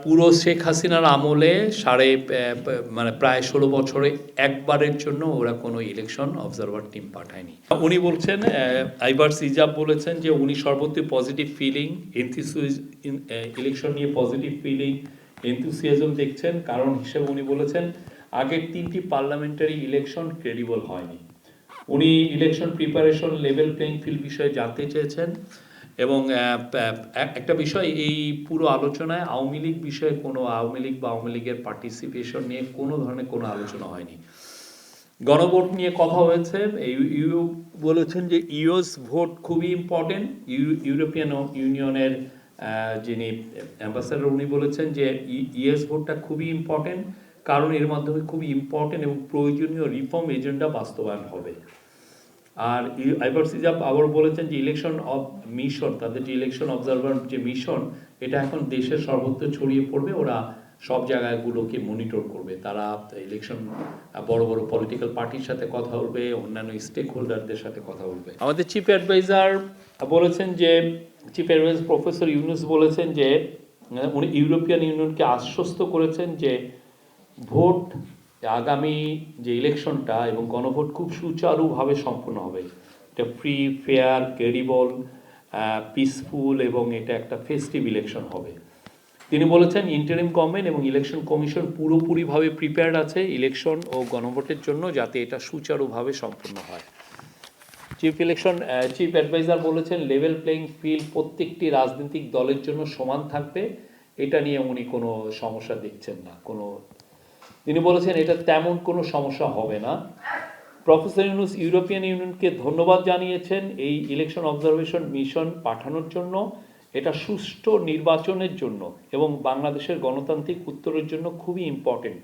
পুরো শেখ হাসিনার আমলে মানে প্রায় ১৬ বছরে একবারের জন্য ওরা কোনো ইলেকশন অবজারভার টিম পাঠায়নি। উনি বলছেন, আইবার সিজাব বলেছেন যে উনি সর্বত্র পজিটিভ ফিলিং, ইলেকশন নিয়ে পজিটিভ ফিলিং, এনথুসিয়াজম দেখছেন। কারণ হিসেবে উনি বলেছেন আগের 3টি পার্লামেন্টারি ইলেকশন ক্রেডিবল হয়নি। উনি election preparation, level playing field বিষয়ে জানতে চেয়েছেন। এবং একটা বিষয়, এই পুরো আলোচনায় আওয়ামী লীগ বিষয়ে কোনো আওয়ামী লীগ বা আওয়ামী লীগের পার্টিসিপেশন নিয়ে কোনো ধরনের কোনো আলোচনা হয়নি। গণভোট নিয়ে কথা হয়েছে। ইউ বলেছেন যে ইউএস ভোট খুবই ইম্পর্টেন্ট। ইউরোপিয়ান ইউনিয়নের যিনি অ্যাম্বাসেডর উনি বলেছেন যে ইউএস ভোটটা খুবই ইম্পর্টেন্ট, কারণ এর মাধ্যমে খুবই ইম্পর্টেন্ট এবং প্রয়োজনীয় রিফর্ম এজেন্ডা বাস্তবায়ন হবে। আর আইবার সিজাব আবার বলেছেন যে ইলেকশন অব মিশন, তাদের যে ইলেকশন অবজারভার যে মিশন, এটা এখন দেশের সর্বত্র ছড়িয়ে পড়বে। ওরা সব জায়গাগুলোকে মনিটর করবে। তারা ইলেকশন বড় বড় পলিটিক্যাল পার্টির সাথে কথা বলবে, অন্যান্য স্টেক হোল্ডারদের সাথে কথা বলবে। আমাদের চিফ অ্যাডভাইজার বলেছেন যে, চিফ অ্যাডভাইজার প্রফেসর ইউনুস বলেছেন যে উনি ইউরোপিয়ান ইউনিয়নকে আশ্বস্ত করেছেন যে ভোট, আগামী যে ইলেকশনটা এবং গণভোট খুব সুচারুভাবে সম্পন্ন হবে। এটা ফ্রি, ফেয়ার, ক্রেডিবল, পিসফুল এবং এটা একটা ফেস্টিভ ইলেকশন হবে। তিনি বলেছেন ইন্টারিম গভর্নমেন্ট এবং ইলেকশন কমিশন পুরোপুরিভাবে প্রিপেয়ার্ড আছে ইলেকশন ও গণভোটের জন্য, যাতে এটা সুচারুভাবে সম্পন্ন হয়। চিফ অ্যাডভাইজার বলেছেন লেভেল প্লেইং ফিল্ড প্রত্যেকটি রাজনৈতিক দলের জন্য সমান থাকবে। এটা নিয়ে উনি কোনো সমস্যা দেখছেন না। তিনি বলেছেন এটা তেমন কোনো সমস্যা হবে না। প্রফেসর ইউনুস ইউরোপিয়ান ইউনিয়নকে ধন্যবাদ জানিয়েছেন এই ইলেকশন অবজারভেশন মিশন পাঠানোর জন্য। এটা সুষ্ঠু নির্বাচনের জন্য এবং বাংলাদেশের গণতান্ত্রিক উত্তরের জন্য খুবই ইম্পর্টেন্ট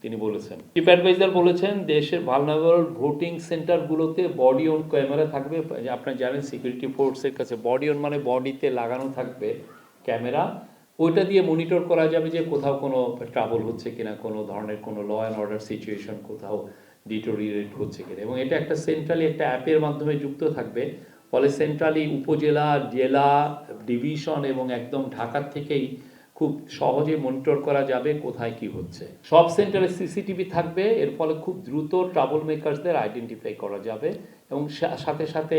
তিনি বলেছেন। চিফ অ্যাডভাইজার বলেছেন দেশের ভালনারেবল ভোটিং সেন্টারগুলোতে বডি অন ক্যামেরা থাকবে। আপনারা জানেন সিকিউরিটি ফোর্সের কাছে বডি অন মানে বডিতে লাগানো থাকবে ক্যামেরা। ওইটা দিয়ে মনিটর করা যাবে যে কোথাও কোনো ট্রাবল হচ্ছে কিনা, কোনো ধরনের কোনো ল অ্যান্ড অর্ডার সিচুয়েশন কোথাও ডিটোরিয়েট হচ্ছে কিনা। এবং এটা একটা সেন্ট্রালি একটা অ্যাপের মাধ্যমে যুক্ত থাকবে। ফলে সেন্ট্রালি উপজেলা, জেলা, ডিভিশন এবং একদম ঢাকার থেকেই খুব সহজে মনিটর করা যাবে কোথায় কি হচ্ছে। সব সেন্টারে সিসিটিভি থাকবে। এর ফলে খুব দ্রুত ট্রাবল মেকারসদের আইডেন্টিফাই করা যাবে। এবং সাথে সাথে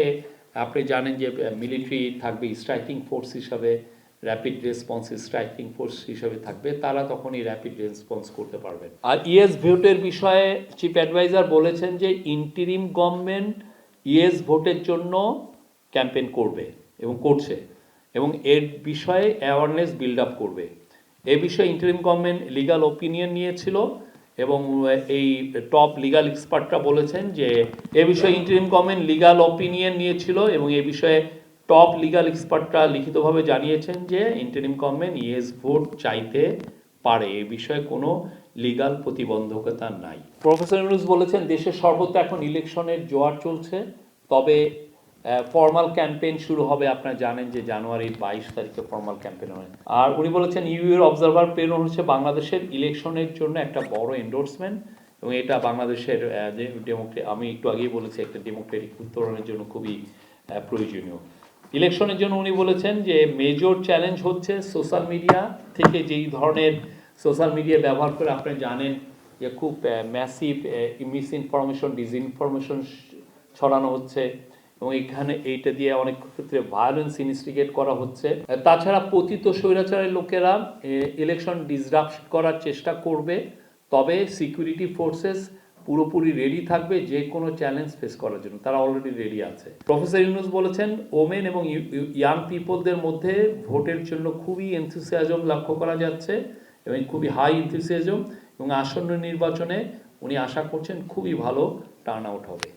আপনি জানেন যে মিলিটারি থাকবে স্ট্রাইকিং ফোর্স হিসাবে, র্যাপিড রেসপন্স স্ট্রাইকিং ফোর্স হিসেবে থাকবে। তারা তখনই র্যাপিড রেসপন্স করতে পারবেন। আর ইএস ভোটের বিষয়ে চিফ অ্যাডভাইজার বলেছেন যে ইন্টারিম গভর্নমেন্ট ইএস ভোটের জন্য ক্যাম্পেইন করবে এবং করছে এবং এর বিষয়ে অ্যাওয়ারনেস বিল্ড আপ করবে। এ বিষয়ে ইন্টারিম গভর্নমেন্ট লিগাল ওপিনিয়ন নিয়েছিল এবং এই টপ লিগাল এক্সপার্টরা বলেছেন যে এ বিষয়ে ইন্টারিম গভর্নমেন্ট লিগাল ওপিনিয়ন নিয়েছিল এবং এ বিষয়ে টপ লিগাল এক্সপার্টরা লিখিতভাবে জানিয়েছেন যে ইন্টারিম গভর্নমেন্ট ইয়েস ভোট চাইতে পারে। এ বিষয়ে কোনো লিগাল প্রতিবন্ধকতা নাই। প্রফেসর ইউনুস বলেছেন দেশের সর্বত্র এখন ইলেকশনের জোয়ার চলছে, তবে ফর্মাল ক্যাম্পেইন শুরু হবে। আপনারা জানেন যে জানুয়ারির 22 তারিখে ফর্মাল ক্যাম্পেইন হয়। আর উনি বলেছেন ইউএর অবজারভার প্রেরণ হচ্ছে বাংলাদেশের ইলেকশনের জন্য একটা বড় এন্ডোর্সমেন্ট এবং এটা বাংলাদেশের আমি একটু আগেই বলেছি একটা ডেমোক্রেটিক উত্তরণের জন্য খুবই প্রয়োজনীয়। ইলেকশনের জন্য উনি বলেছেন যে মেজর চ্যালেঞ্জ হচ্ছে সোশ্যাল মিডিয়া থেকে যেই ধরনের সোশ্যাল মিডিয়া ব্যবহার করে আপনি জানেন যে খুব ম্যাসিভ মিসইনফরমেশন, ডিসইনফরমেশন ছড়ানো হচ্ছে এবং এখানে এইটা দিয়ে অনেক ক্ষেত্রে ভায়োলেন্স ইনস্টিগেট করা হচ্ছে। তাছাড়া পতিত স্বৈরাচারের লোকেরা ইলেকশন ডিসরাপ্ট করার চেষ্টা করবে, তবে সিকিউরিটি ফোর্সেস পুরোপুরি রেডি থাকবে যে কোনো চ্যালেঞ্জ ফেস করার জন্য। তারা অলরেডি রেডি আছে। প্রফেসর ইউনুস বলেছেন ওমেন এবং ইয়াং পিপলদের মধ্যে ভোটের জন্য খুবই এনথুসিয়াজম লক্ষ্য করা যাচ্ছে এবং খুবই হাই এনথুসিয়াজম এবং আসন্ন নির্বাচনে উনি আশা করছেন খুবই ভালো টার্ন আউট হবে।